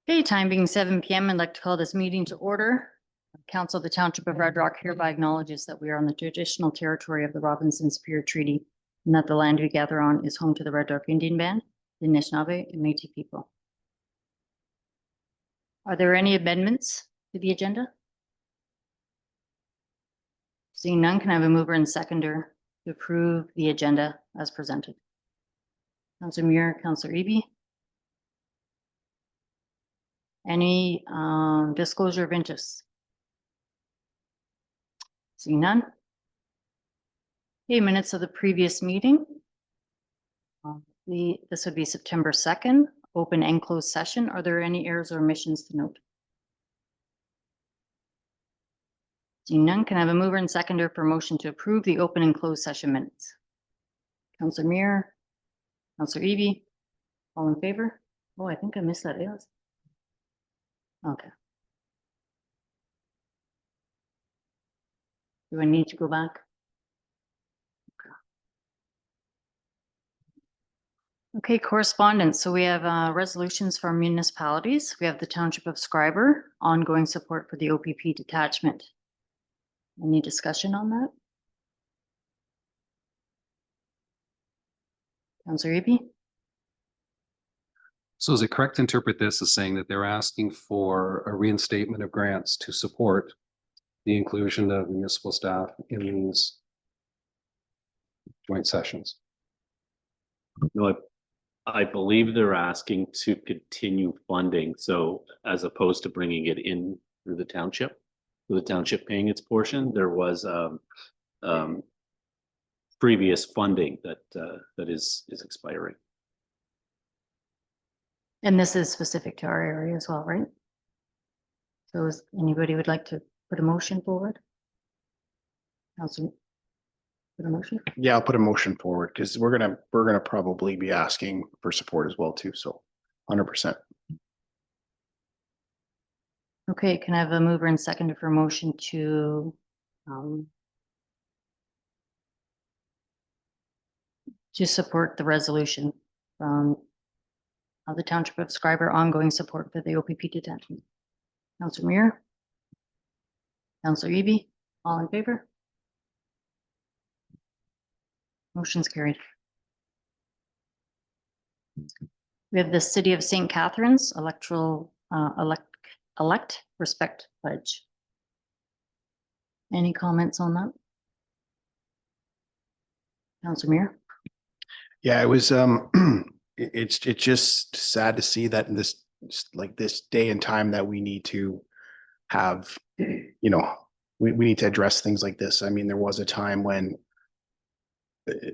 Okay, time being 7 p.m. I'd like to call this meeting to order. Council of the Township of Red Rock hereby acknowledges that we are on the traditional territory of the Robinson Superior Treaty and that the land we gather on is home to the Red Rock Indian Band, the Anishinaabe, and Métis people. Are there any amendments to the agenda? Seeing none, can I have a mover and seconder to approve the agenda as presented? Councillor Muir, Councillor Eby. Any disclosure of interest? Seeing none. Okay, minutes of the previous meeting. This would be September 2nd, open and closed session. Are there any errors or omissions to note? Seeing none, can I have a mover and seconder for motion to approve the open and closed session minutes? Councillor Muir, Councillor Eby, all in favor? Oh, I think I missed that. Yes. Okay. Do I need to go back? Okay, correspondence. So we have resolutions for municipalities. We have the Township of Scriber, ongoing support for the OPP detachment. Any discussion on that? Councillor Eby? So is it correct to interpret this as saying that they're asking for a reinstatement of grants to support the inclusion of municipal staff in these joint sessions? No, I believe they're asking to continue funding. So as opposed to bringing it in through the township, with the township paying its portion, there was previous funding that is expiring. And this is specific to our area as well, right? So is anybody would like to put a motion forward? Councillor, put a motion? Yeah, I'll put a motion forward because we're gonna probably be asking for support as well too. So 100%. Okay, can I have a mover and seconder for a motion to support the resolution from the Township of Scriber, ongoing support for the OPP detachment? Councillor Muir, Councillor Eby, all in favor? Motion's carried. We have the City of St. Catharines elect respect pledge. Any comments on that? Councillor Muir? Yeah, it was it's just sad to see that in this day and time that we need to have, we need to address things like this. I mean, there was a time when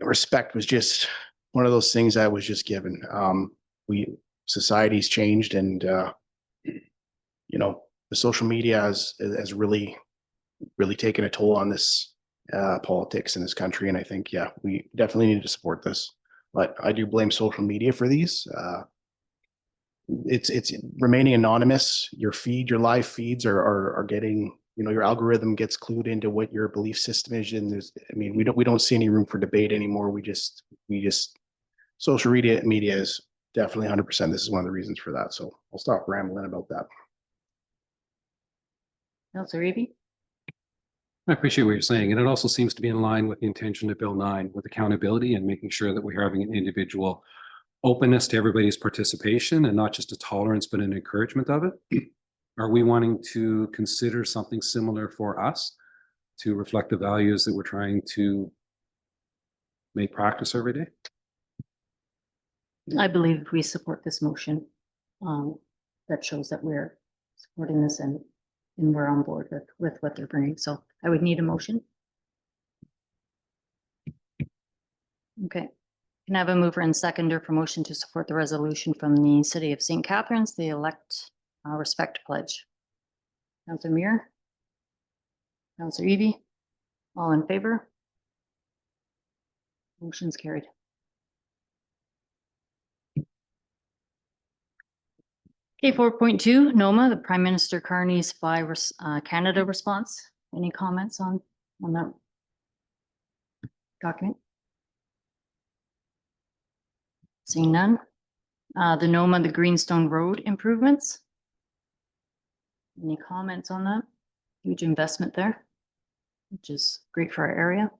respect was just one of those things that was just given. Society's changed, and the social media has really taken a toll on this politics in this country. And I think, yeah, we definitely need to support this. But I do blame social media for these. It's remaining anonymous. Your live feeds are getting, your algorithm gets clued into what your belief system is. And we don't see any room for debate anymore. We just social media is definitely 100%. This is one of the reasons for that. So I'll stop rambling about that. Councillor Eby? I appreciate what you're saying. And it also seems to be in line with the intention of Bill 9 with accountability and making sure that we're having an individual openness to everybody's participation and not just a tolerance, but an encouragement of it. Are we wanting to consider something similar for us to reflect the values that we're trying to make practice every day? I believe we support this motion. That shows that we're supporting this and we're on board with what they're bringing. So I would need a motion. Okay. Can I have a mover and seconder for motion to support the resolution from the City of St. Catharines, the elect respect pledge? Councillor Muir, Councillor Eby, all in favor? Motion's carried. Okay, 4.2, NOMA, the Prime Minister Carney's Fly Canada response. Any comments on that document? Seeing none. The NOMA, the Greenstone Road improvements. Any comments on that? Huge investment there, which is great for our area.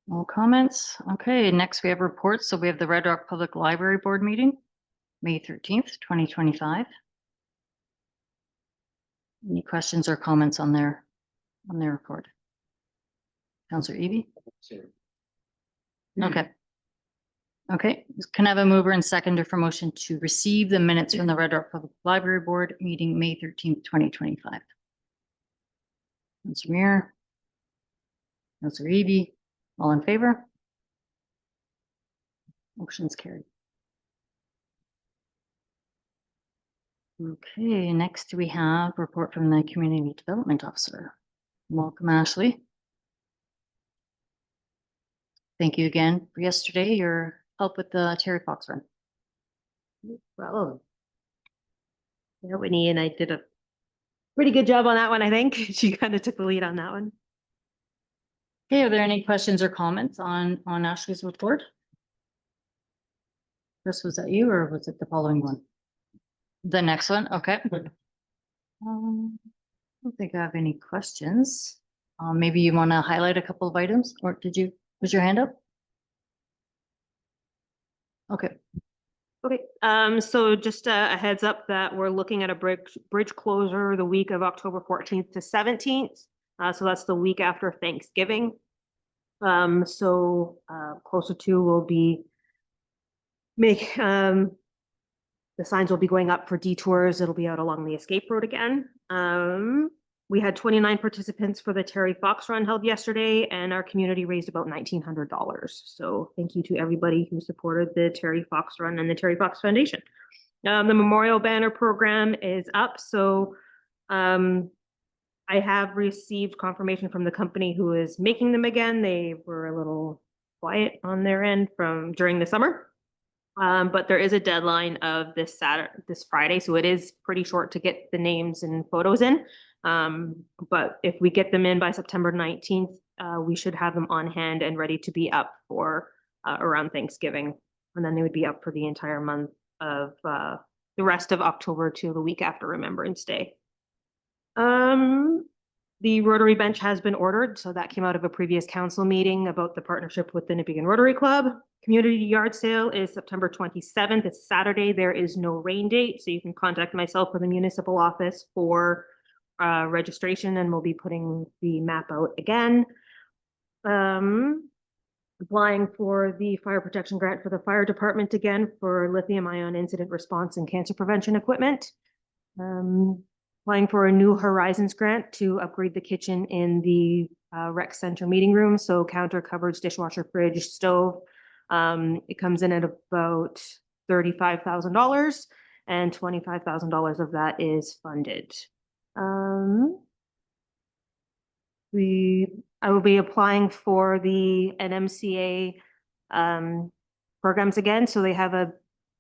No comments. Okay, next we have reports. So we have the Red Rock Public Library Board meeting, May 13th, 2025. Any questions or comments on their report? Councillor Eby? Okay. Okay, can I have a mover and seconder for motion to receive the minutes from the Red Rock Public Library Board meeting, May 13th, 2025? Councillor Muir? Councillor Eby? All in favor? Motion's carried. Okay, next we have report from the Community Development Officer. Welcome, Ashley. Thank you again for yesterday, your help with the Terry Fox run. Problem. Yeah, Whitney and I did a pretty good job on that one, I think. She kind of took the lead on that one. Okay, are there any questions or comments on Ashley's report? Chris, was that you or was it the following one? The next one, okay. I don't think I have any questions. Maybe you want to highlight a couple of items, or was your hand up? Okay, Okay, so just a heads up that we're looking at a bridge closure the week of October 14th to 17th. So that's the week after Thanksgiving. Closer to will be the signs will be going up for detours. It'll be out along the escape road again. We had 29 participants for the Terry Fox run held yesterday, and our community raised about $1,900. So thank you to everybody who supported the Terry Fox run and the Terry Fox Foundation. The memorial banner program is up. So I have received confirmation from the company who is making them again. They were a little quiet on their end during the summer. But there is a deadline of this Friday, so it is pretty short to get the names and photos in. But if we get them in by September 19th, we should have them on hand and ready to be up for around Thanksgiving. And then they would be up for the entire month of the rest of October to the week after Remembrance Day. The Rotary bench has been ordered, so that came out of a previous council meeting about the partnership with the Nipigon Rotary Club. Community yard sale is September 27th. It's Saturday. There is no rain date, so you can contact myself or the municipal office for registration, and we'll be putting the map out again. Applying for the fire protection grant for the fire department again for lithium-ion incident response and cancer prevention equipment. Applying for a New Horizons grant to upgrade the kitchen in the rec center meeting room. So counter, cupboards, dishwasher, fridge, stove. It comes in at about $35,000 and $25,000 of that is funded. I will be applying for the NMCA programs again. So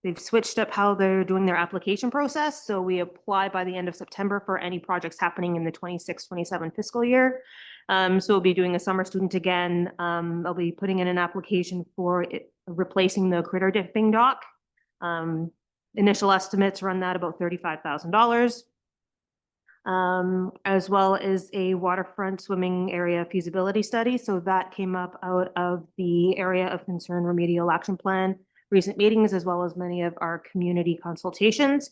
they've switched up how they're doing their application process. So we apply by the end of September for any projects happening in the 26-27 fiscal year. So we'll be doing a summer student again. I'll be putting in an application for replacing the critter dipping dock. Initial estimates run that about $35,000. As well as a waterfront swimming area feasibility study. So that came up out of the area of concern remedial action plan recent meetings, as well as many of our community consultations.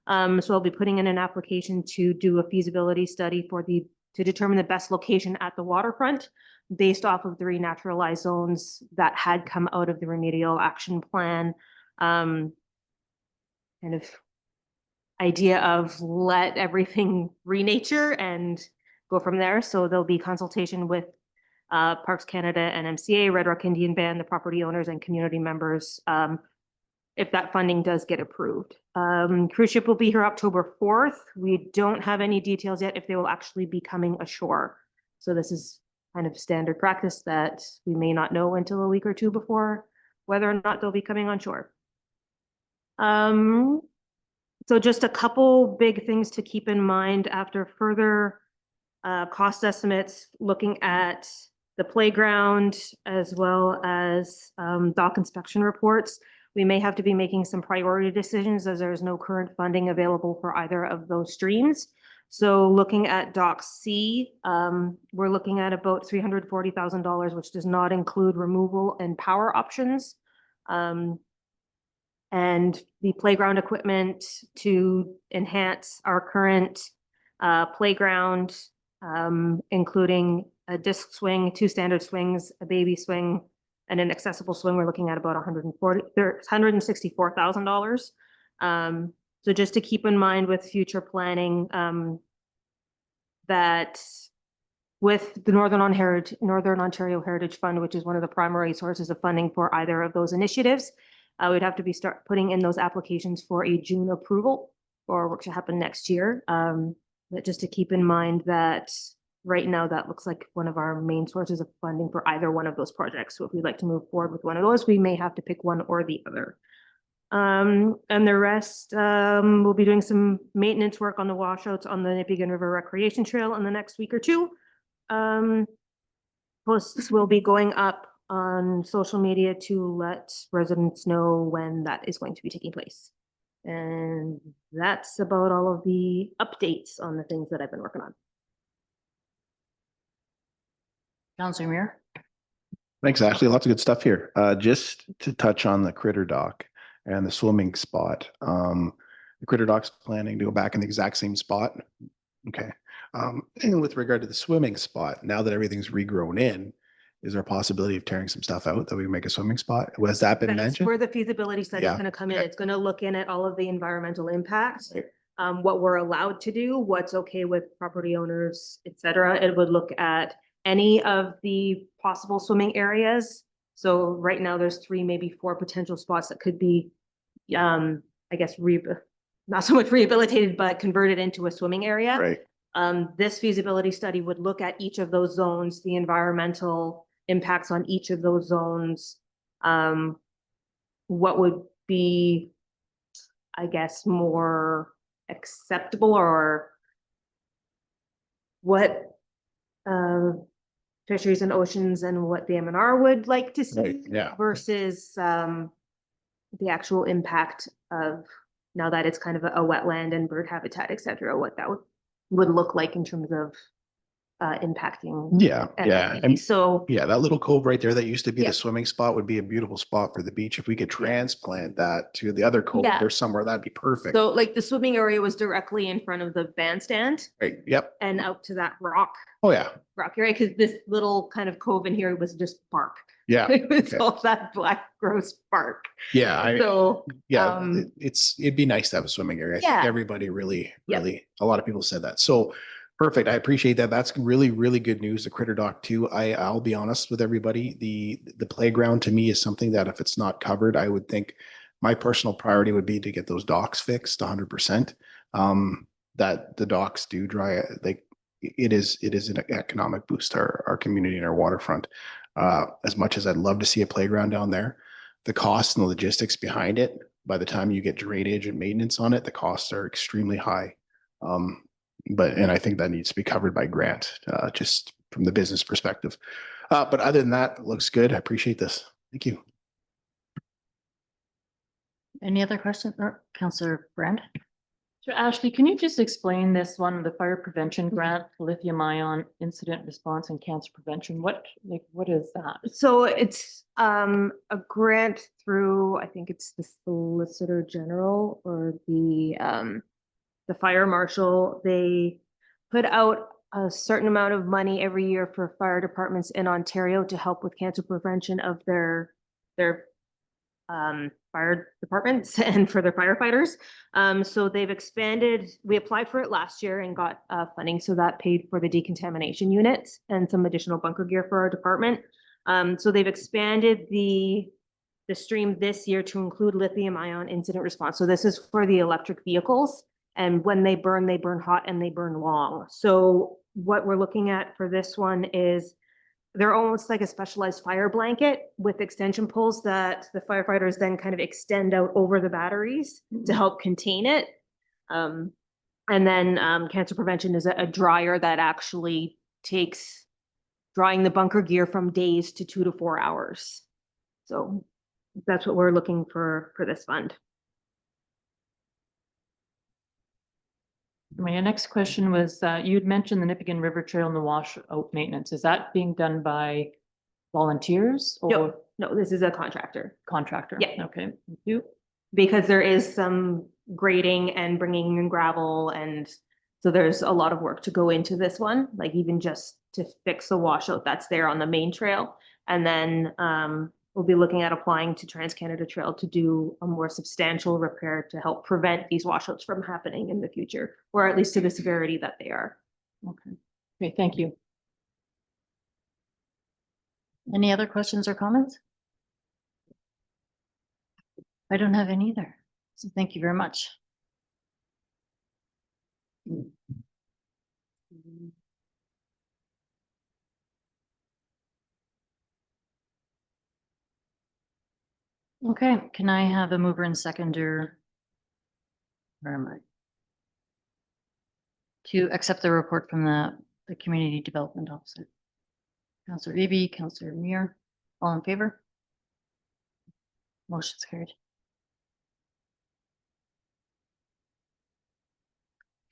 So I'll be putting in an application to do a feasibility study to determine the best location at the waterfront based off of the renaturalized zones that had come out of the remedial action plan. Kind of idea of let everything renature and go from there. So there'll be consultation with Parks Canada, NMCA, Red Rock Indian Band, the property owners and community members if that funding does get approved. Cruise ship will be here October 4th. We don't have any details yet if they will actually be coming ashore. So this is kind of standard practice that we may not know until a week or two before whether or not they'll be coming on shore. So just a couple big things to keep in mind after further cost estimates, looking at the playground as well as dock inspection reports. We may have to be making some priority decisions as there is no current funding available for either of those streams. So looking at Dock C, we're looking at about $340,000, which does not include removal and power options. And the playground equipment to enhance our current playground, including a disc swing, 2 standard swings, a baby swing, and an accessible swing. We're looking at about $164,000. So just to keep in mind with future planning, that with the Northern Ontario Heritage Fund, which is one of the primary sources of funding for either of those initiatives, we'd have to start putting in those applications for a June approval for work to happen next year. But just to keep in mind that right now that looks like one of our main sources of funding for either one of those projects. So if we'd like to move forward with one of those, we may have to pick one or the other. And the rest, we'll be doing some maintenance work on the washouts on the Nipigon River Recreation Trail in the next week or two. Posts will be going up on social media to let residents know when that is going to be taking place. And that's about all of the updates on the things that I've been working on. Councillor Muir. Thanks, Ashley. Lots of good stuff here. Just to touch on the Critter Dock and the swimming spot. The Critter Dock's planning to go back in the exact same spot. Okay. And with regard to the swimming spot, now that everything's regrown in, is there a possibility of tearing some stuff out that we can make a swimming spot? Has that been That's mentioned? where the feasibility study is Yeah, going to come in. okay. It's going to look in at all of the environmental impacts, Right. what we're allowed to do, what's okay with property owners, et cetera. It would look at any of the possible swimming areas. So right now there's 3, maybe 4 potential spots that could be, I guess, not so much rehabilitated, but converted into a swimming area. Right. This feasibility study would look at each of those zones, the environmental impacts on each of those zones. What would be, I guess, more acceptable, or what Fisheries and Oceans and what the M&R would like to see, Right, yeah. versus the actual impact of, now that it's kind of a wetland and bird habitat, et cetera, what that would look like in terms of impacting. Yeah, yeah. And So yeah, that little cove right there that used to be Yeah. the swimming spot would be a beautiful spot for the beach. If we could transplant that to the other cove Yeah. or somewhere, that'd be perfect. So like the swimming area was directly in front of the bandstand Right, yep. and out to that rock Oh, yeah, area, because this little kind of cove in here was just bark. yeah, It was okay. all that black gross bark. yeah. So, Yeah, um, it'd be nice to have a swimming area. I think Yeah. everybody really, Yep. really, a lot of people said that. So perfect. I appreciate that. That's really, really good news. The Critter Dock too. I'll be honest with everybody. The playground to me is something that if it's not covered, I would think my personal priority would be to get those docks fixed 100%. That the docks do dry, like it is an economic boost to our community and our waterfront. As much as I'd love to see a playground down there, the costs and the logistics behind it, by the time you get drainage and maintenance on it, the costs are extremely high. And I think that needs to be covered by grant, just from the business perspective. But other than that, it looks good. I appreciate this. Thank you. Any other questions? Councillor Brand? So Ashley, can you just explain this one, the fire prevention grant, lithium ion incident response and cancer prevention? What is that? so it's a grant through, I think it's the Solicitor General or the fire marshal. They put out a certain amount of money every year for fire departments in Ontario to help with cancer prevention of their fire departments and for their firefighters. So they've expanded, we applied for it last year and got funding, so that paid for the decontamination units and some additional bunker gear for our department. So they've expanded the stream this year to include lithium ion incident response. So this is for the electric vehicles, and when they burn hot and they burn long. So what we're looking at for this one is they're almost like a specialized fire blanket with extension poles that the firefighters then kind of extend out over the batteries to help contain it. And then cancer prevention is a dryer that actually takes drying the bunker gear from days to 2 to 4 hours. So that's what we're looking for this fund. My next question was, you'd mentioned the Nipigon River Trail and the washout maintenance. Is that being done by volunteers or No, this is a contractor. contractor? Yeah. Okay, thank you. Because there is some grading and bringing in gravel, and so there's a lot of work to go into this one, like even just to fix the washout that's there on the main trail. And then we'll be looking at applying to Trans-Canada Trail to do a more substantial repair to help prevent these washouts from happening in the future, or at least to the severity that they are. Okay, okay, thank you. Any other questions or comments? I don't have any either. So thank you very much. Okay, can I have a mover and seconder? Where am I? To accept the report from the Community Development Officer. Counselor Eby, Counselor Muir, all in favor? Motion's carried.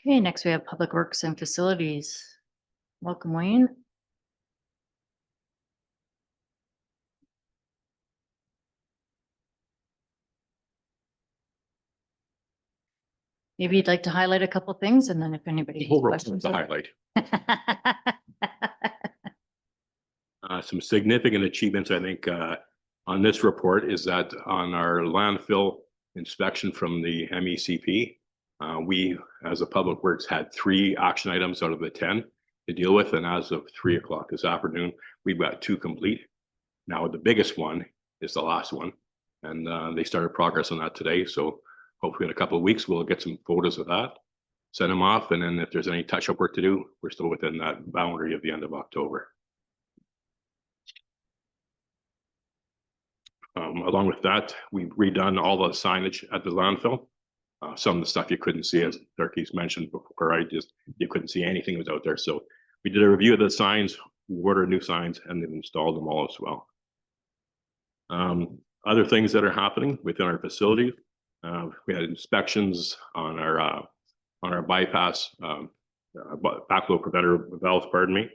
Okay, next we have Public Works and Facilities. Welcome, Wayne. Maybe you'd like to highlight a couple things and then if anybody has questions. The highlight. Some significant achievements, I think, on this report is that on our landfill inspection from the MECP, we, as a Public Works, had 3 action items out of the 10 to deal with. And as of 3 o'clock this afternoon, we've got 2 complete. Now, the biggest one is the last one. And they started progress on that today. So hopefully in a couple of weeks, we'll get some photos of that, send them off. And then if there's any touch-up work to do, we're still within that boundary of the end of October. Along with that, we've redone all the signage at the landfill. Some of the stuff you couldn't see, as Darky's mentioned before, you couldn't see anything was out there. So we did a review of the signs, we ordered new signs, and then installed them all as well. Other things that are happening within our facility, we had inspections on our bypass, backflow preventer valves, pardon me,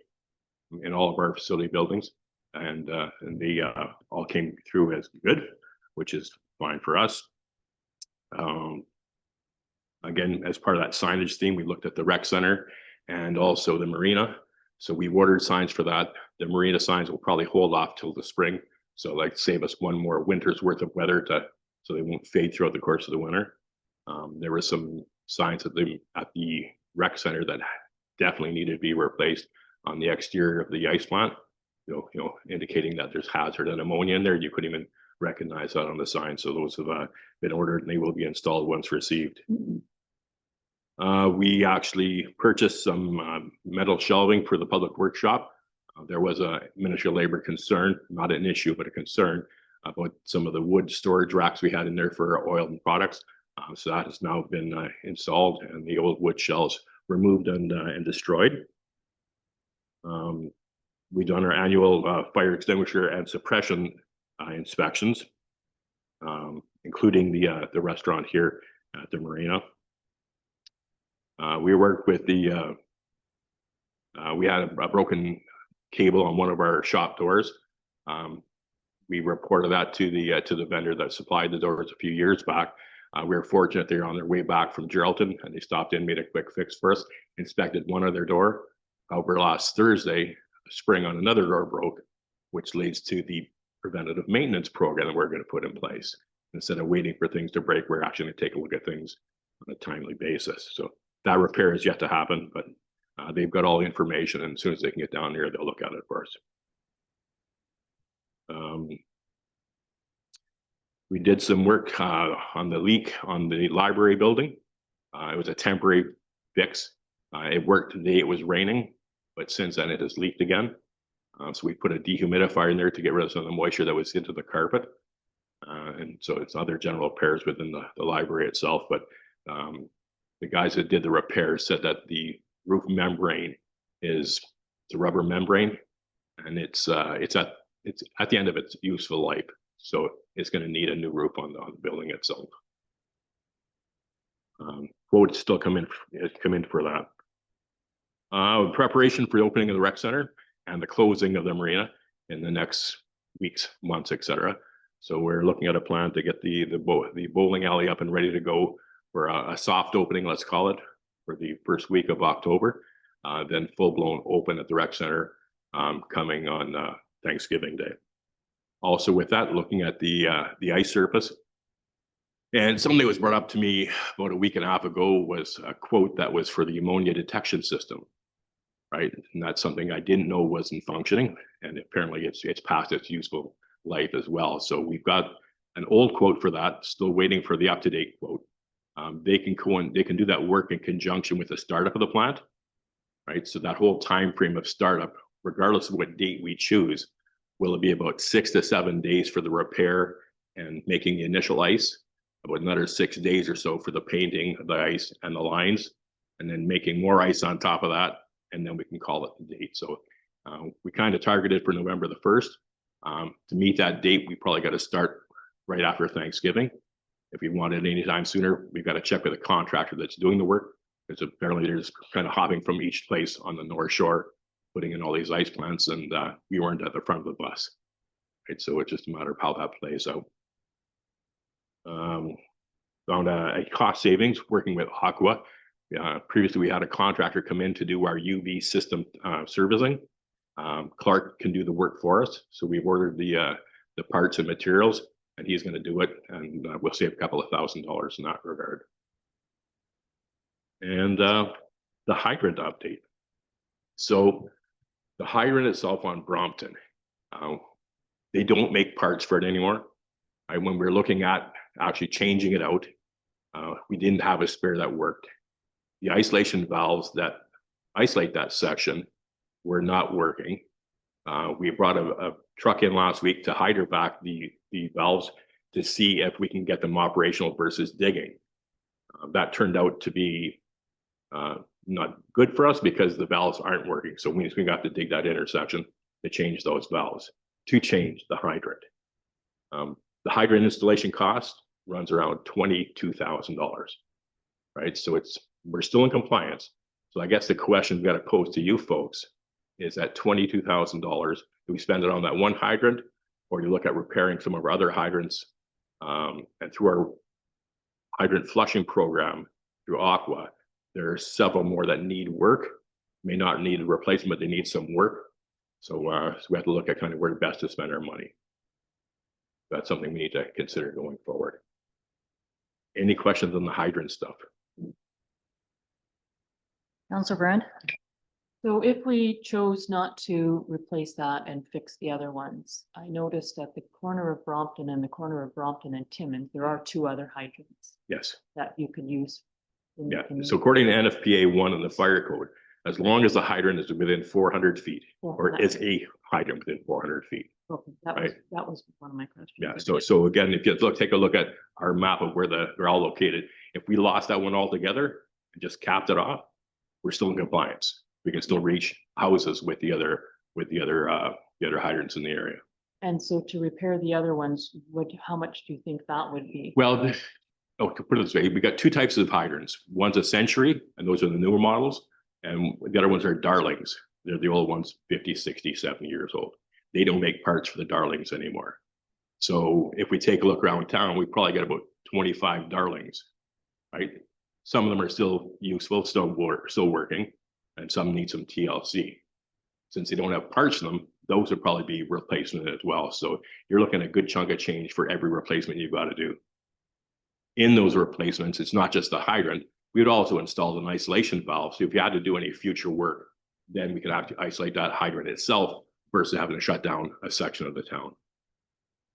in all of our facility buildings. And they all came through as good, which is fine for us. Again, as part of that signage theme, we looked at the rec center and also the marina. So we ordered signs for that. The marina signs will probably hold off till the spring. So like save us one more winter's worth of weather so they won't fade throughout the course of the winter. There were some signs at the rec center that definitely needed to be replaced on the exterior of the ice plant. You know, indicating that there's hazard and ammonia in there. You couldn't even recognize that on the sign. So those have been ordered and they will be installed once received. We actually purchased some metal shelving for the public workshop. There was a Ministry of Labor concern, not an issue, but a concern about some of the wood storage racks we had in there for oil and products. So that has now been installed and the old wood shelves removed and destroyed. We've done our annual fire extinguisher and suppression inspections, including the restaurant here at the marina. We worked with we had a broken cable on one of our shop doors. We reported that to the vendor that supplied the doors a few years back. We were fortunate they were on their way back from Geraldton and they stopped in, made a quick fix for us, inspected one of their door. However, last Thursday, spring on another door broke, which leads to the preventative maintenance program that we're going to put in place. Instead of waiting for things to break, we're actually going to take a look at things on a timely basis. So that repair is yet to happen, but they've got all the information, and as soon as they can get down here, they'll look at it for us. We did some work on the leak on the library building. It was a temporary fix. It worked the day it was raining, but since then it has leaked again. So we put a dehumidifier in there to get rid of some of the moisture that was into the carpet. And so it's other general repairs within the library itself. But the guys that did the repair said that the roof membrane is a rubber membrane, and it's at the end of its useful life. So is going to need a new roof on the building itself. Quote still come in for that. Preparation for the opening of the rec center and the closing of the marina in the next weeks, months, etc. So we're looking at a plan to get the bowling alley up and ready to go for a soft opening, let's call it, for the first week of October. Then full blown open at the rec center coming on Thanksgiving Day. Also with that, looking at the ice surface. And something that was brought up to me about a week and a half ago was a quote that was for the ammonia detection system, right? And that's something I didn't know wasn't functioning, and apparently it's past its useful life as well. So we've got an old quote for that, still waiting for the up-to-date quote. They can do that work in conjunction with the startup of the plant, right? So that whole time frame of startup, regardless of what date we choose, will it be about 6 to 7 days for the repair and making the initial ice, about another 6 days or so for the painting of the ice and the lines, and then making more ice on top of that, and then we can call it the date. So we kind of targeted for November the 1st. To meet that date, we probably got to start right after Thanksgiving. If we want it anytime sooner, we've got to check with the contractor that's doing the work, because apparently there's kind of hopping from each place on the North Shore, putting in all these ice plants, and we weren't at the front of the bus. Right, so it's just a matter of how that plays out. Found a cost savings working with Aqua. Previously, we had a contractor come in to do our UV system servicing. Clark can do the work for us, so we've ordered the parts and materials, and he's going to do it, and we'll save a couple of $1,000s in that regard. And the hydrant update. So the hydrant itself on Brompton, they don't make parts for it anymore. When we're looking at actually changing it out, we didn't have a spare that worked. The isolation valves that isolate that section were not working. We brought a truck in last week to hydrovac the valves to see if we can get them operational versus digging. That turned out to be not good for us because the valves aren't working. So we got to dig that intersection to change those valves, to change the hydrant. The hydrant installation cost runs around $22,000, right? So we're still in compliance. So I guess the question we've got to pose to you folks is that $22,000, do we spend it on that one hydrant, or do you look at repairing some of our other hydrants? And through our hydrant flushing program through Aqua, there are several more that need work, may not need a replacement, but they need some work. So we have to look at kind of where best to spend our money. That's something we need to consider going forward. Any questions on the hydrant stuff? Councilor Brand? So if we chose not to replace that and fix the other ones, I noticed at the corner of Brompton and the corner of Brompton and Timmins, there are 2 other hydrants Yes. that you could use. Yeah. So according to NFPA 1 and the fire code, as long as the hydrant is within 400 feet, or is a hydrant within 400 feet. Okay, that was one of my questions. Yeah. So again, if you take a look at our map of where they're all located, if we lost that one altogether and just capped it off, we're still in compliance. We can still reach houses with the other hydrants in the area. And so to repair the other ones, how much do you think that would be? Well, to put it this way, we got 2 types of hydrants. One's a Century, and those are the newer models. And the other ones are Darlings. They're the old ones, 50, 60, 70 years old. They don't make parts for the Darlings anymore. So if we take a look around town, we probably got about 25 Darlings, right? Some of them are still useful, still working, and some need some TLC. Since they don't have parts in them, those would probably be replacement as well. So you're looking at a good chunk of change for every replacement you've got to do. In those replacements, it's not just the hydrant. We would also install an isolation valve. So if you had to do any future work, then we could have to isolate that hydrant itself versus having to shut down a section of the town.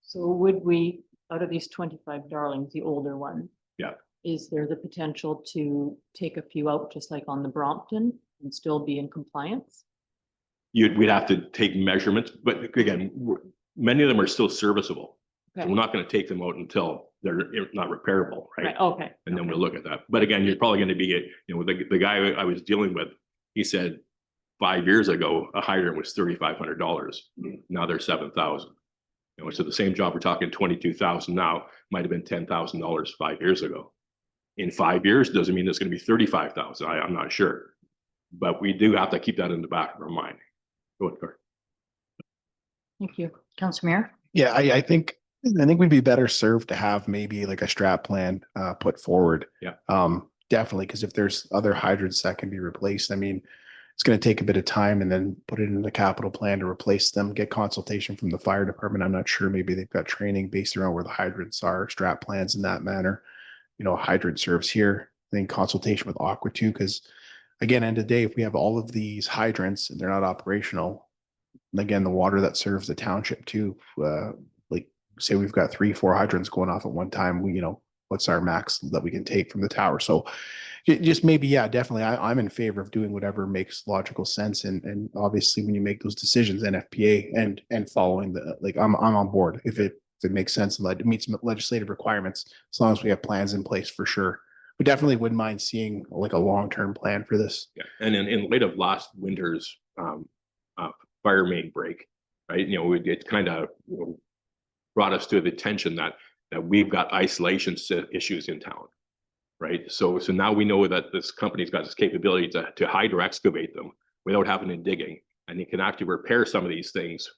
So would we, out of these 25 Darlings, the older one? Yeah. Is there the potential to take a few out, just like on the Brompton, and still be in compliance? We'd have to take measurements, but again, many of them are still serviceable. So Okay. we're not going to take them out until they're not repairable, right? Right, okay. And then we'll look at that. But again, you're probably going to be, the guy I was dealing with, he said 5 years ago, a hydrant was $3,500. Now they're $7,000. You know, so the same job, we're talking 22,000 now, might have been $10,000 5 years ago. In 5 years, doesn't mean it's going to be 35,000. I'm not sure, but we do have to keep that in the back of our mind. Go ahead, Carl. Thank you. Councilor Muir? Yeah, I think we'd be better served to have maybe like a strat plan put forward. Yeah. Definitely, because if there's other hydrants that can be replaced, I mean, it's going to take a bit of time and then put it in the capital plan to replace them, get consultation from the fire department. I'm not sure, maybe they've got training based around where the hydrants are, strat plans in that manner. You know, hydrant serves here, then consultation with Aqua too, because again, end of the day, if we have all of these hydrants and they're not operational, and again, the water that serves the township too, like say we've got 3-4 hydrants going off at one time, we, you know, what's our max that we can take from the tower? So just maybe, yeah, definitely. I'm in favor of doing whatever makes logical sense. And obviously when you make those decisions, NFPA and following the, like, I'm on board if it makes sense and it meets legislative requirements, as long as we have plans in place for sure. We definitely wouldn't mind seeing like a long-term plan for this. Yeah, and in light of last winter's fire main break, right? You know, it kind of brought us to the attention that we've got isolation issues in town, right? So now we know that this company's got this capability to hydro excavate them without having to digging, and it can actually repair some of these things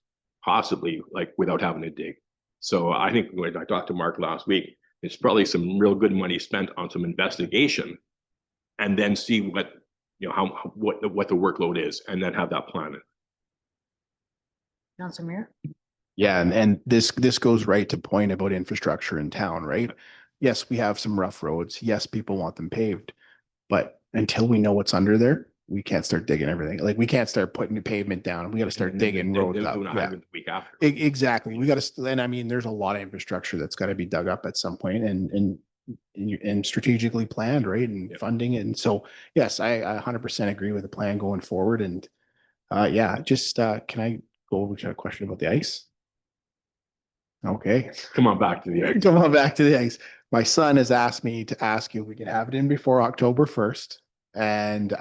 possibly like without having to dig. So I think when I talked to Mark last week, it's probably some real good money spent on some investigation, and then see what, you know, what the workload is, and then have that plan. Councilor Muir? Yeah, and this goes right to point about infrastructure in town, right? Yes, we have some rough roads. Yes, people want them paved, but until we know what's under there, we can't start digging everything. Like we can't start putting the pavement down. We got to start digging roads up. Yeah. The week after. Exactly. We got to, and I mean, there's a lot of infrastructure that's got to be dug up at some point and strategically planned, right? And Yeah. funding. And so, yes, I 100% agree with the plan going forward. And yeah, just can I go over to a question about the ice? Okay. Come on back to the egg. Come on back to the ice. My son has asked me to ask you if we can have it in before October 1st. And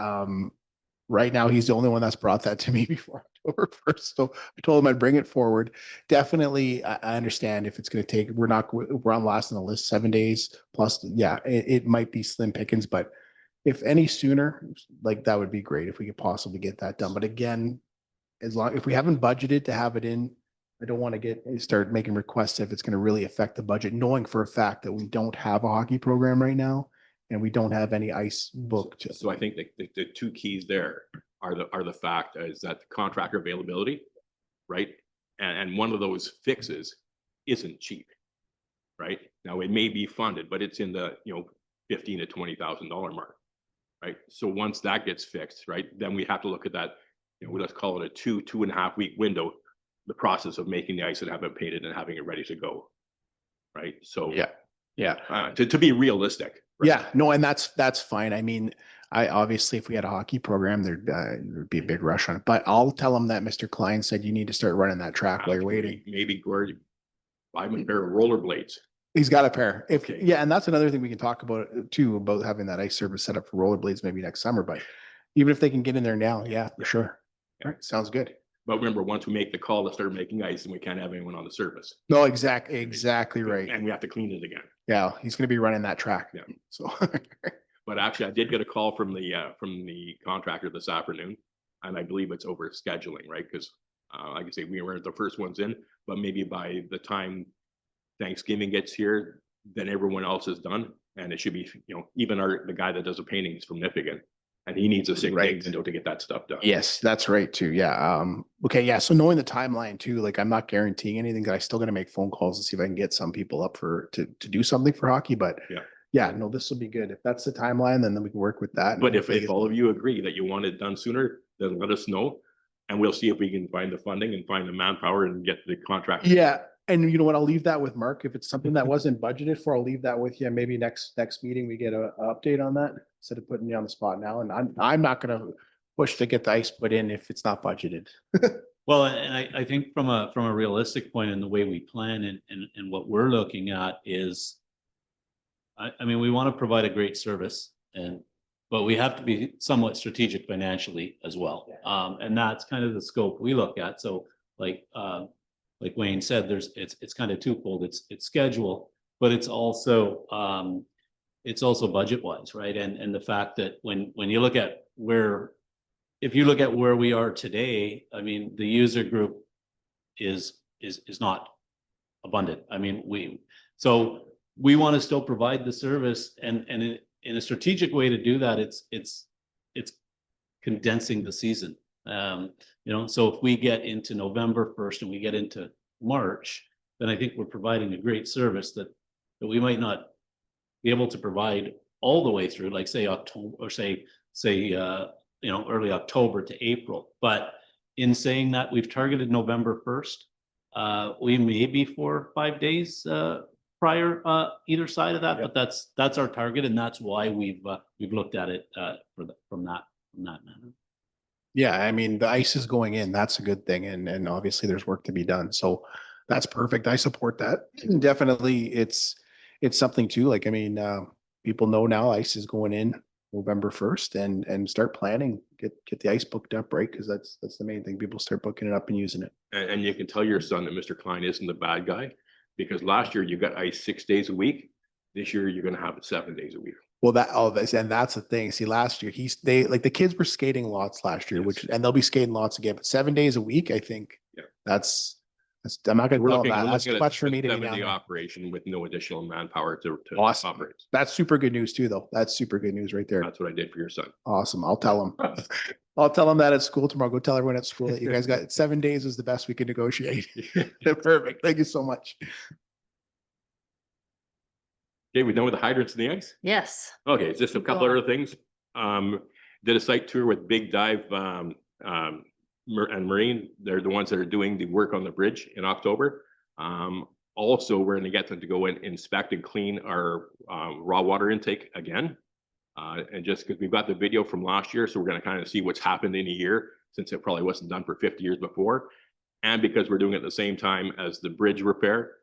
right now he's the only one that's brought that to me before October 1st. So I told him I'd bring it forward. Definitely, I understand if it's going to take, we're on last on the list 7 days plus. Yeah, it might be slim pickings, but if any sooner, like that would be great if we could possibly get that done. But again, if we haven't budgeted to have it in, I don't want to start making requests if it's going to really affect the budget, knowing for a fact that we don't have a hockey program right now and we don't have any ice booked. So I think the two keys there are the fact is that the contractor availability, right? And one of those fixes isn't cheap, right? Now it may be funded, but it's in the, you know, $15,000 to $20,000 mark, right? So once that gets fixed, right, then we have to look at that, you know, let's call it a 2.5 week window, the process of making the ice and having it painted and having it ready to go, right? So Yeah. To be realistic. Right? Yeah, no, and that's fine. I mean, I obviously, if we had a hockey program, there'd be a big rush on it. But I'll tell him that Mr. Klein said you need to start running that track while you're waiting. Maybe Gord, buy him a pair of rollerblades. He's got a pair. Okay. Yeah, and that's another thing we can talk about too, about having that ice service set up for rollerblades maybe next summer. But even if they can get in there now, yeah, for sure. Yeah. All right, sounds good. But remember, once we make the call to start making ice, and we can't have anyone on the surface. No, exactly right. And we have to clean it again. Yeah, he's going to be running that track. Yeah. So But actually, I did get a call from the contractor this afternoon, and I believe it's over scheduling, right? Because like I say, we weren't the first ones in, but maybe by the time Thanksgiving gets here, then everyone else is done, and it should be, you know, even the guy that does the painting is from Nipigon, and he needs a 6 Right. window to get that stuff done. yes, that's right too. Yeah. Okay. Yeah. So knowing the timeline too, like I'm not guaranteeing anything, but I still got to make phone calls to see if I can get some people up to do something for hockey. But yeah, no, this will be good. If that's the timeline, then we can work with that. But if all of you agree that you want it done sooner, then let us know, and we'll see if we can find the funding and find the manpower and get the contract. Yeah. And you know what? I'll leave that with Mark. If it's something that wasn't budgeted for, I'll leave that with you. Maybe next meeting, we get a update on that instead of putting you on the spot now. And I'm not going to push to get the ice put in if it's not budgeted. Well, and I think from a realistic point in the way we plan and what we're looking at is, I mean, we want to provide a great service but we have to be somewhat strategic financially as well. And that's kind of the scope we look at. So like, like Wayne said, it's kind of twofold. It's schedule, but it's also budget wise, right? And the fact that when you look at if you look at where we are today, I mean, the user group is not abundant. I mean, we want to still provide the service, and in a strategic way to do that, it's condensing the season. So if we get into November 1st and we get into March, then I think we're providing a great service that we might not be able to provide all the way through, like say October, or say early October to April. But in saying that, we've targeted November 1st. We may be 4 or 5 days prior either side of that, but that's our target, and that's why we've looked at it from that manner. Yeah, I mean, the ice is going in. That's a good thing. And obviously there's work to be done. So that's perfect. I support that. Definitely it's something too. Like, I mean, people know now ice is going in November 1st and start planning, get the ice booked up, right? Because that's the main thing. People start booking it up and using it. And you can tell your son that Mr. Klein isn't the bad guy, because last year you got ice 6 days a week. This year you're going to have it 7 days a week. Well, and that's the thing. See, last year the kids were skating lots last year, Yes. and they'll be skating lots again. But 7 days a week, I think. Yeah. That's I'm not going to tell them that. That's too at much for me to be 7-day down there. operation with no additional manpower to Awesome. operate. That's super good news too, though. That's super good news right there. That's what I did for your son. Awesome. I'll tell them. I'll tell them that at school tomorrow. Go tell everyone at school that you guys got 7 days is the best we could negotiate. Perfect. Thank you so much. Okay, we done with the hydrants and the ice? Yes. Okay, just a Keep couple going. other things. Did a site tour with Big Dive and Marine. They're the ones that are doing the work on the bridge in October. Also, we're gonna get them to go and inspect and clean our raw water intake again. And just because we've got the video from last year, so we're gonna kind of see what's happened in a year, since it probably wasn't done for 50 years before. And because we're doing it at the same time as the bridge repair,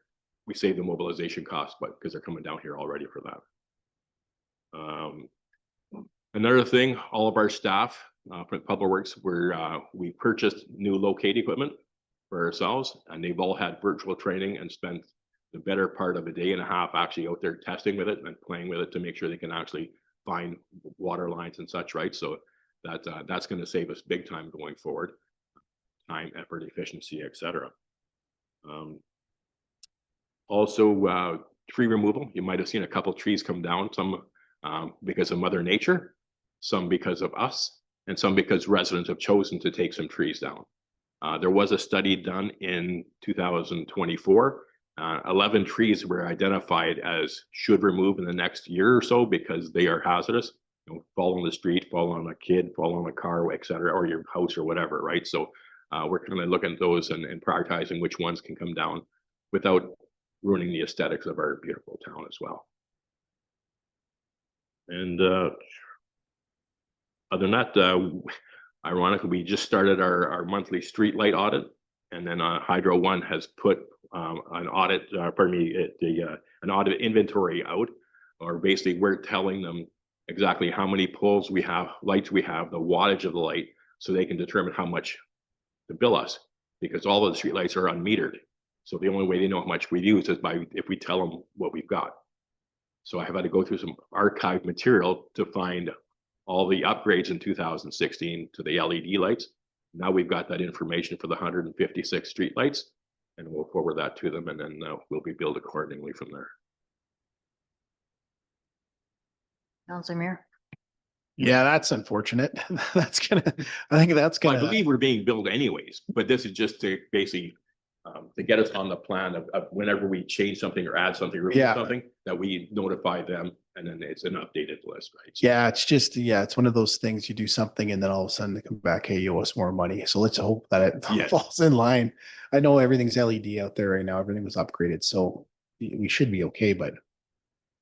we save the mobilization cost, but because they're coming down here already for that. Another thing, all of our staff for Public Works, we purchased new locate equipment for ourselves, and they've all had virtual training and spent the better part of a day and a half actually out there testing with it and playing with it to make sure they can actually find water lines and such, right? So that's going to save us big time going forward. Time, effort, efficiency, etc. Also, tree removal. You might have seen a couple trees come down, some because of Mother Nature, some because of us, and some because residents have chosen to take some trees down. There was a study done in 2024. 11 trees were identified as should remove in the next year or so because they are hazardous. Fall on the street, fall on a kid, fall on a car, etc., or your house or whatever, right? So we're kind of looking at those and prioritizing which ones can come down without ruining the aesthetics of our beautiful town as well. And other than that, ironically, we just started our monthly street light audit, and then Hydro One has put an audit, an audit inventory out, or basically we're telling them exactly how many poles we have, lights we have, the wattage of the light, so they can determine how much to bill us, because all of the street lights are unmetered. So the only way they know how much we use is if we tell them what we've got. So I have had to go through some archive material to find all the upgrades in 2016 to the LED lights. Now we've got that information for the 156 street lights, and we'll forward that to them, and then we'll be billed accordingly from there. Councilor Muir. Yeah, that's unfortunate. I think that's Well, I gonna. believe we're being billed anyways, but this is just to basically to get us on the plan of whenever we change something or add something or remove Yeah. something, that we notify them, and then it's an updated list, right? So, Yeah, it's one of those things. You do something and then all of a sudden they come back, hey, you owe us more money. So let's hope that it Yes. falls in line. I know everything's LED out there right now. Everything was upgraded, so we should be okay. But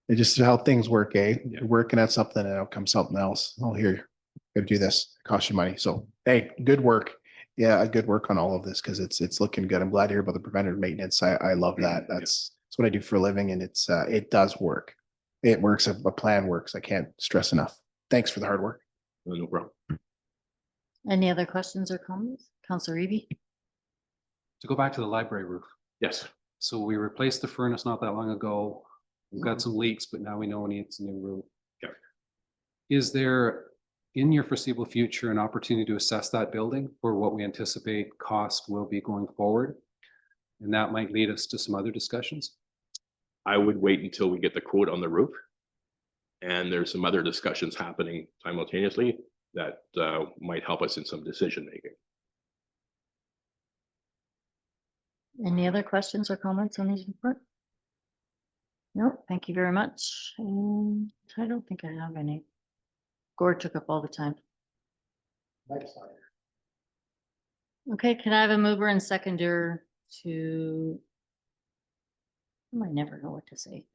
it's just how things work, eh? Yeah. You're working at something and out comes something else. Oh, here, gotta do this. It costs you money. So hey, good work. Yeah, good work on all of this because it's looking good. I'm glad to hear about the preventative maintenance. I love that. That's what I do for a living, and it does work. It works. A plan works. I can't stress enough. Thanks for the hard work. no problem. Any other questions or comments? Councilor Eby. To go back to the library roof. Yes. So we replaced the furnace not that long ago. We've Mm-hmm. got some leaks, but now we know it needs a new roof. Okay. Is there, in your foreseeable future, an opportunity to assess that building for what we anticipate cost will be going forward? And that might lead us to some other discussions. I would wait until we get the quote on the roof. And there's some other discussions happening simultaneously that might help us in some decision making. Any other questions or comments on these report? No, thank you very much. And I don't think I have any. Gore took up all the time. Okay, can I have a mover and seconder to? I never know what to say.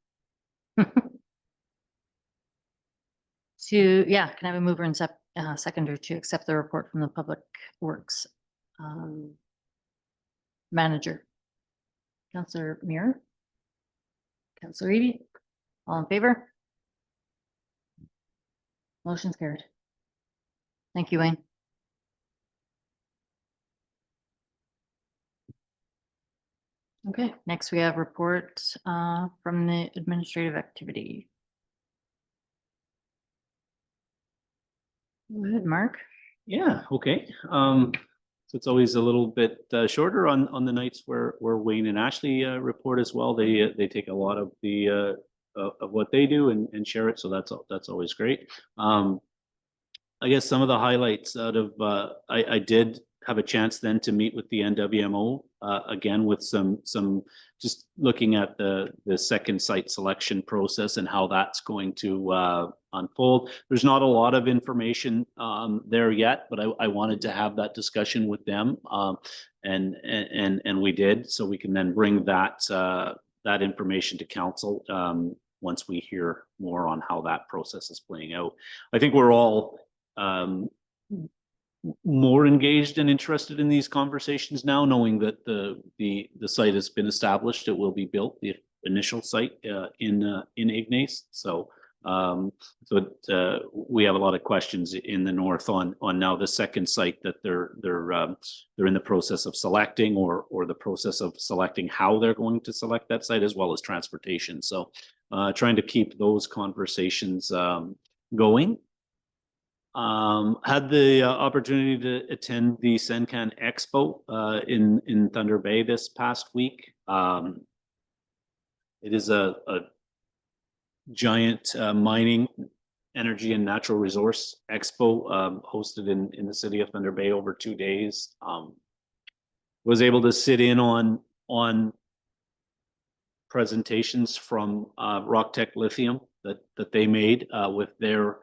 Yeah, can I have a mover and seconder to accept the report from the Public Works manager? Councillor Muir? Councillor Eby? All in favor? Motion's carried. Thank you, Wayne. Okay, next we have report from the administrative activity. Go ahead, Mark. Yeah, okay. So it's always a little bit shorter on the nights where Wayne and Ashley report as well. They take a lot of the of what they do and share it. So that's always great. I guess some of the highlights out of I did have a chance then to meet with the NWMO again with some just looking at the second site selection process and how that's going to unfold. There's not a lot of information there yet, but I wanted to have that discussion with them, and we did, so we can then bring that that information to council once we hear more on how that process is playing out. I think we're all more engaged and interested in these conversations now, knowing that the site has been established. It will be built, the initial site in Ignace. So we have a lot of questions in the north on now the second site that they're in the process of selecting, or the process of selecting how they're going to select that site, as well as transportation. So trying to keep those conversations going. Had the opportunity to attend the Sencan Expo in Thunder Bay this past week. It is a giant mining, energy and natural resource expo hosted in the city of Thunder Bay over 2 days. Was able to sit in on presentations from Rocktech Lithium that they made with their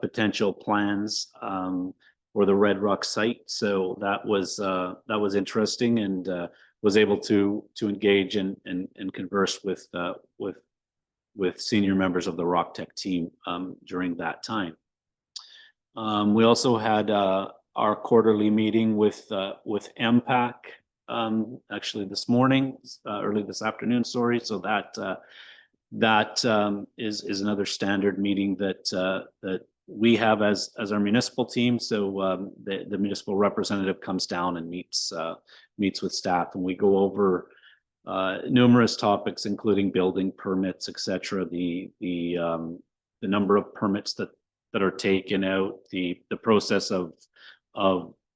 potential plans for the Red Rock site. So that was interesting, and was able to engage and converse with senior members of the Rocktech team during that time. We also had our quarterly meeting with MPAC actually this morning, early this afternoon, sorry. So that is another standard meeting that we have as our municipal team. So the municipal representative comes down and meets with staff, and we go over numerous topics, including building permits, etc. The number of permits that are taken out, the process of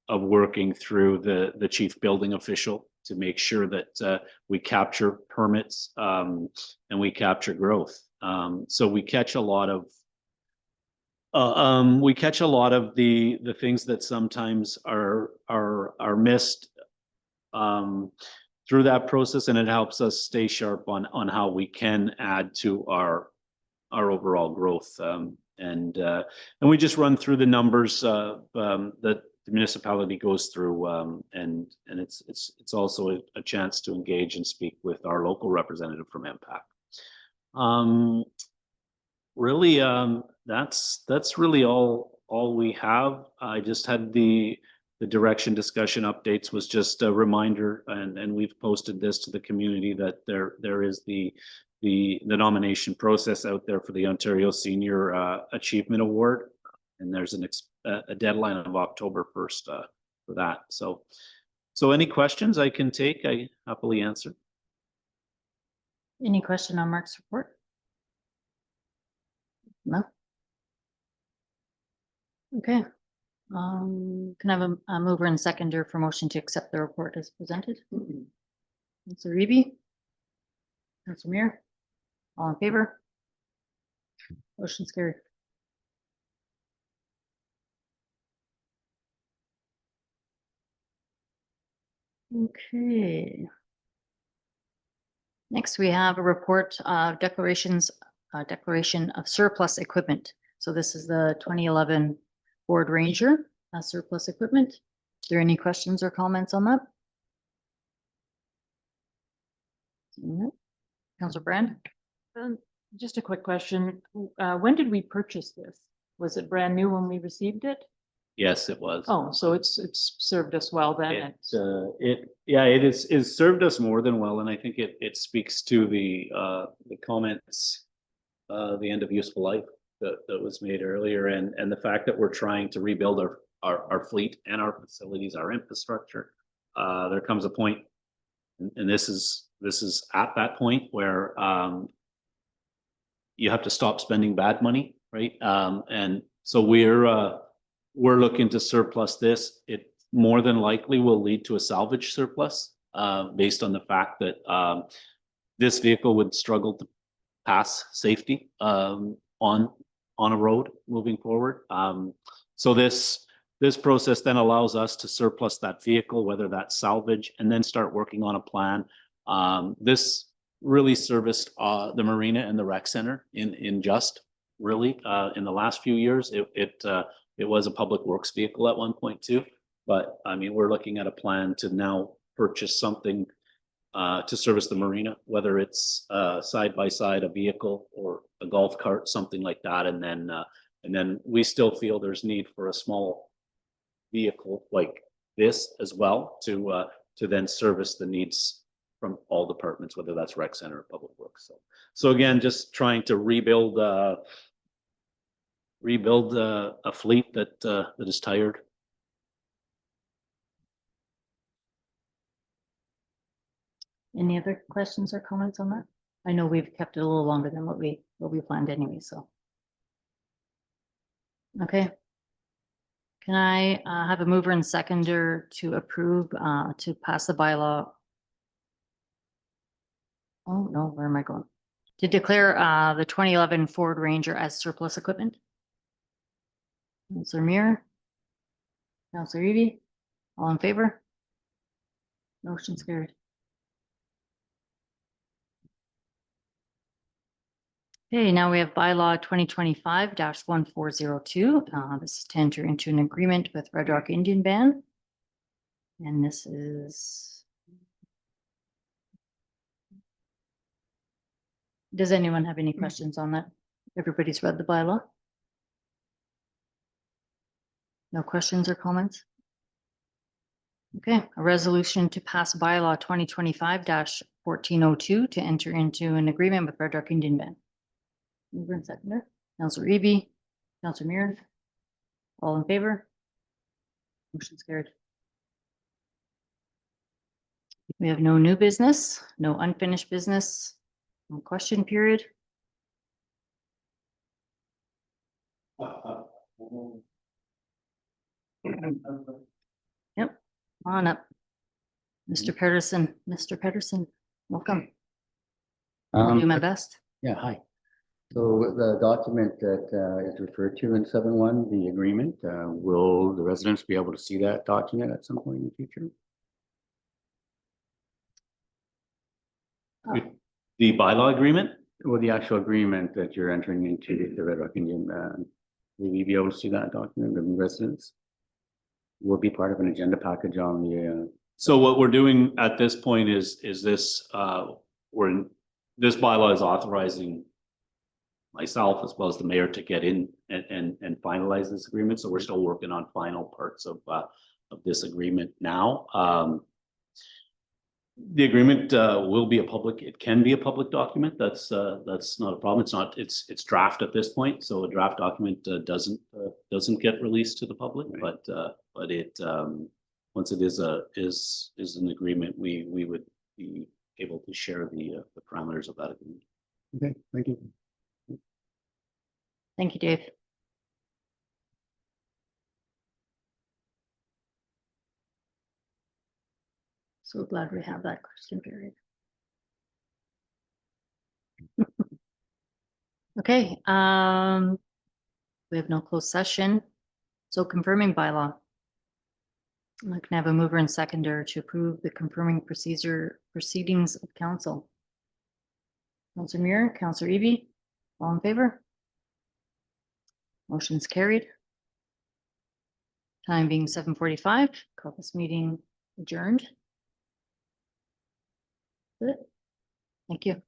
working through the chief building official to make sure that we capture permits and we capture growth. So we catch a lot of the things that sometimes are missed through that process, and it helps us stay sharp on how we can add to our overall growth. And we just run through the numbers that the municipality goes through, and it's also a chance to engage and speak with our local representative from MPAC. Really, that's really all we have. I just had the direction discussion updates was just a reminder, and we've posted this to the community, that there is the nomination process out there for the Ontario Senior Achievement Award, and there's a deadline of October 1st for that. So So any questions I can take, I happily answer. Any question on Mark's report? No? Okay. Can I have a mover and seconder for motion to accept the report as presented? Councilor Reby? Councilor Muir? All in favor? Motion's carried. Okay. Next, we have a report of declaration of surplus equipment. So this is the 2011 Ford Ranger surplus equipment. Is there any questions or comments on that? No. Councilor Brand? Just a quick question. When did we purchase this? Was it brand new when we received it? Yes, it was. Oh, so it's served us well then. It served us more than well, and I think it speaks to the comments, the end of useful life that was made earlier, and the fact that we're trying to rebuild our fleet and our facilities, our infrastructure. There comes a point, and this is at that point where you have to stop spending bad money, right? And so we're looking to surplus this. It more than likely will lead to a salvage surplus, based on the fact that this vehicle would struggle to pass safety on a road moving forward. So this process then allows us to surplus that vehicle, whether that's salvage, and then start working on a plan. This really serviced the marina and the rec center in the last few years. It was a public works vehicle at one point too, but I mean, we're looking at a plan to now purchase something to service the marina, whether it's side by side a vehicle or a golf cart, something like that. And then we still feel there's need for a small vehicle like this as well to then service the needs from all departments, whether that's rec center or public works. So again, just trying to rebuild a fleet that is tired. Any other questions or comments on that? I know we've kept it a little longer than what we planned anyway, so. Okay. Can I have a mover and seconder to approve to pass the bylaw? Oh, no, where am I going? To declare the 2011 Ford Ranger as surplus equipment? Councilor Muir? Councilor Eby? All in favor? Motion's carried. Okay, now we have bylaw 2025-1402. This is to enter into an agreement with Red Rock Indian Band. And this is. Does anyone have any questions on that? Everybody's read the bylaw? No questions or comments? Okay, a resolution to pass bylaw 2025-1402 to enter into an agreement with Red Rock Indian Band. Mover and seconder, Councilor Eby, Councilor Muir, all in favor? Motion's carried. We have no new business, no unfinished business, no question period. Yep, on up. Mr. Pedersen, welcome. I'll do my best. Yeah, hi. So the document that is referred to in 7.1, the agreement, will the residents be able to see that document at some point in the future? The bylaw agreement? Well, the actual agreement that you're entering into with the Red Rock Indian Band, will you be able to see that document? The residents will be part of an agenda package on the. So what we're doing at this point is this, this bylaw is authorizing myself as well as the mayor to get in and finalize this agreement. So we're still working on final parts of this agreement now. The agreement will be it can be a public document. That's not a problem. It's draft at this point. So a draft document doesn't get released to the public, right. but once it is an agreement, we would be able to share the parameters of that agreement. Okay, thank you. Thank you, Dave. So glad we have that question period. Okay, we have no closed session. So confirming bylaw. I can have a mover and seconder to approve the confirming proceedings of council. Councilor Muir, Councilor Eby, all in favor? Motion's carried. Time being 7:45, call this meeting adjourned. Good. Thank you.